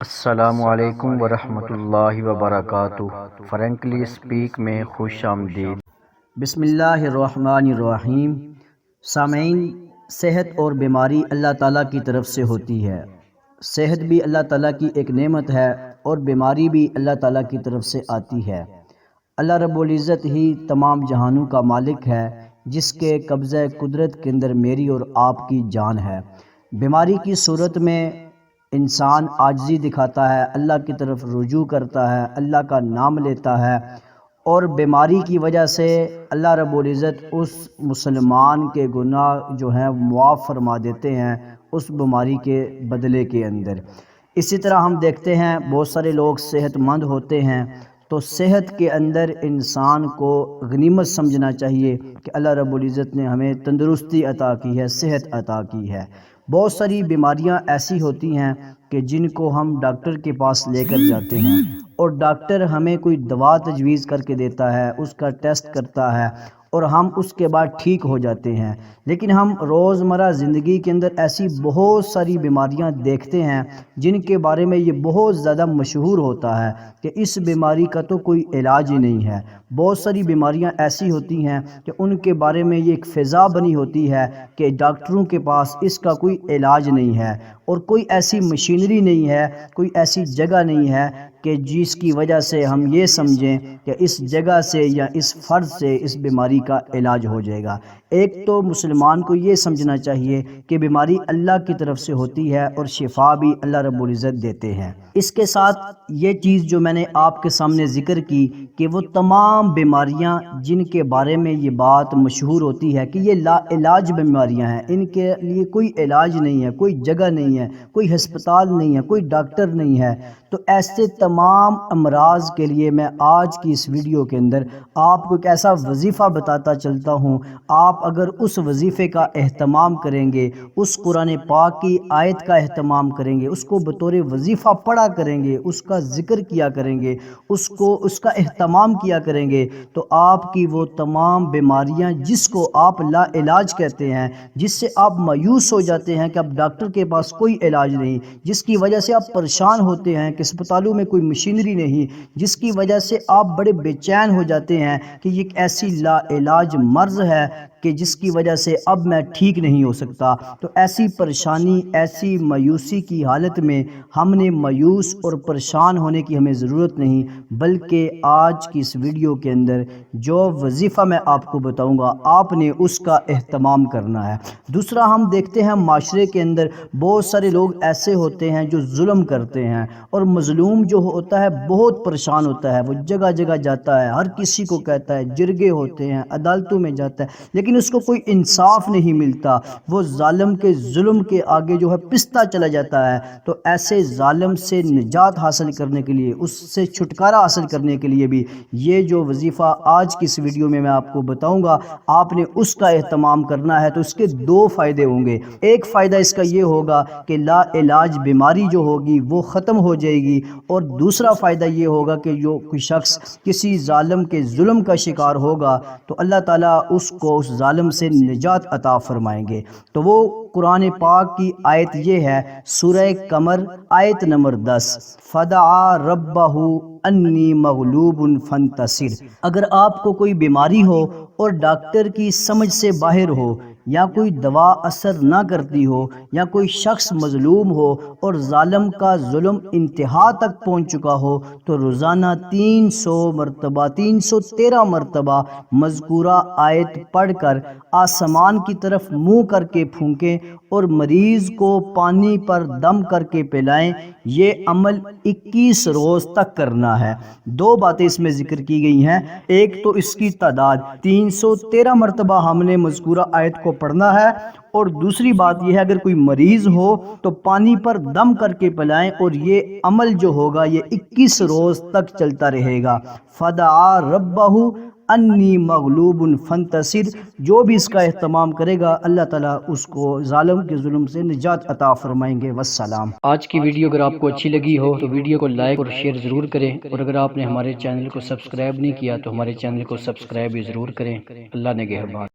السلام علیکم ورحمۃ وبرکاتہ۔ فرینکلی اسپیک میں خوش آمدید۔ بسم اللہ الرحمن الرحیم۔ سامعین، صحت اور بیماری اللہ تعالیٰ کی طرف سے ہوتی ہے۔ صحت بھی اللہ تعالیٰ کی ایک نعمت ہے اور بیماری بھی اللہ تعالیٰ کی طرف سے آتی ہے۔ اللہ رب العزت ہی تمام جہانوں کا مالک ہے، جس کے قبضہ قدرت کے اندر میری اور آپ کی جان ہے۔ بیماری کی صورت میں انسان عاجزی دکھاتا ہے، اللہ کی طرف رجوع کرتا ہے، اللہ کا نام لیتا ہے، اور بیماری کی وجہ سے اللہ رب العزت اس مسلمان کے گناہ جو ہیں معاف فرما دیتے ہیں اس بیماری کے بدلے کے اندر۔ اسی طرح ہم دیکھتے ہیں بہت سارے لوگ صحت مند ہوتے ہیں، تو صحت کے اندر انسان کو غنیمت سمجھنا چاہیے کہ اللہ رب العزت نے ہمیں تندرستی عطا کی ہے، صحت عطا کی ہے۔ بہت ساری بیماریاں ایسی ہوتی ہیں کہ جن کو ہم ڈاکٹر کے پاس لے کر جاتے ہیں اور ڈاکٹر ہمیں کوئی دوا تجویز کر کے دیتا ہے، اس کا ٹیسٹ کرتا ہے اور ہم اس کے بعد ٹھیک ہو جاتے ہیں۔ لیکن ہم روزمرہ زندگی کے اندر ایسی بہت ساری بیماریاں دیکھتے ہیں جن کے بارے میں یہ بہت زیادہ مشہور ہوتا ہے کہ اس بیماری کا تو کوئی علاج ہی نہیں ہے۔ بہت ساری بیماریاں ایسی ہوتی ہیں کہ ان کے بارے میں یہ ایک فضا بنی ہوتی ہے کہ ڈاکٹروں کے پاس اس کا کوئی علاج نہیں ہے، اور کوئی ایسی مشینری نہیں ہے، کوئی ایسی جگہ نہیں ہے کہ جس کی وجہ سے ہم یہ سمجھیں کہ اس جگہ سے یا اس فرد سے اس بیماری کا علاج ہو جائے گا۔ ایک تو مسلمان کو یہ سمجھنا چاہیے کہ بیماری اللہ کی طرف سے ہوتی ہے اور شفا بھی اللہ رب العزت دیتے ہیں۔ اس کے ساتھ یہ چیز جو میں نے آپ کے سامنے ذکر کی کہ وہ تمام بیماریاں جن کے بارے میں یہ بات مشہور ہوتی ہے کہ یہ لا علاج بیماریاں ہیں، ان کے لیے کوئی علاج نہیں ہے، کوئی جگہ نہیں ہے، کوئی ہسپتال نہیں ہے، کوئی ڈاکٹر نہیں ہے، تو ایسے تمام امراض کے لیے میں آج کی اس ویڈیو کے اندر آپ کو ایک ایسا وظیفہ بتاتا چلتا ہوں۔ آپ اگر اس وظیفے کا اہتمام کریں گے، اس قرآن پاک کی آیت کا اہتمام کریں گے، اس کو بطور وظیفہ پڑھا کریں گے، اس کا ذکر کیا کریں گے، اس کا اہتمام کیا کریں گے، تو آپ کی وہ تمام بیماریاں جس کو آپ لا علاج کہتے ہیں، جس سے آپ مایوس ہو جاتے ہیں کہ اب ڈاکٹر کے پاس کوئی علاج نہیں، جس کی وجہ سے آپ پریشان ہوتے ہیں کہ اسپتالوں میں کوئی مشینری نہیں، جس کی وجہ سے آپ بڑے بے چین ہو جاتے ہیں کہ یہ ایک ایسی لا علاج مرض ہے کہ جس کی وجہ سے اب میں ٹھیک نہیں ہو سکتا، تو ایسی پریشانی، ایسی مایوسی کی حالت میں ہم نے مایوس اور پریشان ہونے کی ہمیں ضرورت نہیں، بلکہ آج کی اس ویڈیو کے اندر جو وظیفہ میں آپ کو بتاؤں گا آپ نے اس کا اہتمام کرنا ہے۔ دوسرا، ہم دیکھتے ہیں معاشرے کے اندر بہت سارے لوگ ایسے ہوتے ہیں جو ظلم کرتے ہیں، اور مظلوم جو ہوتا ہے بہت پریشان ہوتا ہے، وہ جگہ جگہ جاتا ہے، ہر کسی کو کہتا ہے، جرگے ہوتے ہیں، عدالتوں میں جاتا ہے، لیکن اس کو کوئی انصاف نہیں ملتا، وہ ظالم کے ظلم کے آگے جو ہے پستا چلا جاتا ہے۔ تو ایسے ظالم سے نجات حاصل کرنے کے لیے، اس سے چھٹکارا حاصل کرنے کے لیے بھی یہ جو وظیفہ آج کی اس ویڈیو میں آپ کو بتاؤں گا آپ نے اس کا اہتمام کرنا ہے۔ تو اس کے دو فائدے ہوں گے۔ ایک فائدہ اس کا یہ ہوگا کہ لا علاج بیماری جو ہوگی وہ ختم ہو جائے گی، اور دوسرا فائدہ یہ ہوگا کہ جو کوئی شخص کسی ظالم کے ظلم کا شکار ہوگا تو اللہ تعالیٰ اس کو اس ظالم سے نجات عطا فرمائیں گے۔ تو وہ قرآن پاک کی آیت یہ ہے، سورہ قمر آیت نمبر 10، فدعا ربہ انی مغلوب فانتصر۔ اگر آپ کو کوئی بیماری ہو اور ڈاکٹر کی سمجھ سے باہر ہو، یا کوئی دوا اثر نہ کرتی ہو، یا کوئی شخص مظلوم ہو اور ظالم کا ظلم انتہا تک پہنچ چکا ہو، تو روزانہ 313 مرتبہ مذکورہ آیت پڑھ کر آسمان کی طرف منہ کر کے پھونکیں اور مریض کو پانی پر دم کر کے پلائیں۔ یہ عمل 21 روز تک کرنا ہے۔ دو باتیں اس میں ذکر کی گئی ہیں، ایک تو اس کی تعداد 313 مرتبہ ہم نے مذکورہ آیت کو پڑھنا ہے، اور دوسری بات یہ ہے اگر کوئی مریض ہو تو پانی پر دم کر کے پلائیں، اور یہ عمل جو ہوگا یہ 21 روز تک چلتا رہے گا۔ فدعا ربہ انی مغلوب فانتصر، جو بھی اس کا اہتمام کرے گا اللہ تعالیٰ اس کو ظالم کے ظلم سے نجات عطا فرمائیں گے۔ والسلام۔ آج کی ویڈیو اگر آپ کو اچھی لگی ہو تو ویڈیو کو لائک اور شیئر ضرور کریں، اور اگر آپ نے ہمارے چینل کو سبسکرائب نہیں کیا تو ہمارے چینل کو سبسکرائب بھی ضرور کریں۔ اللہ نگہبان۔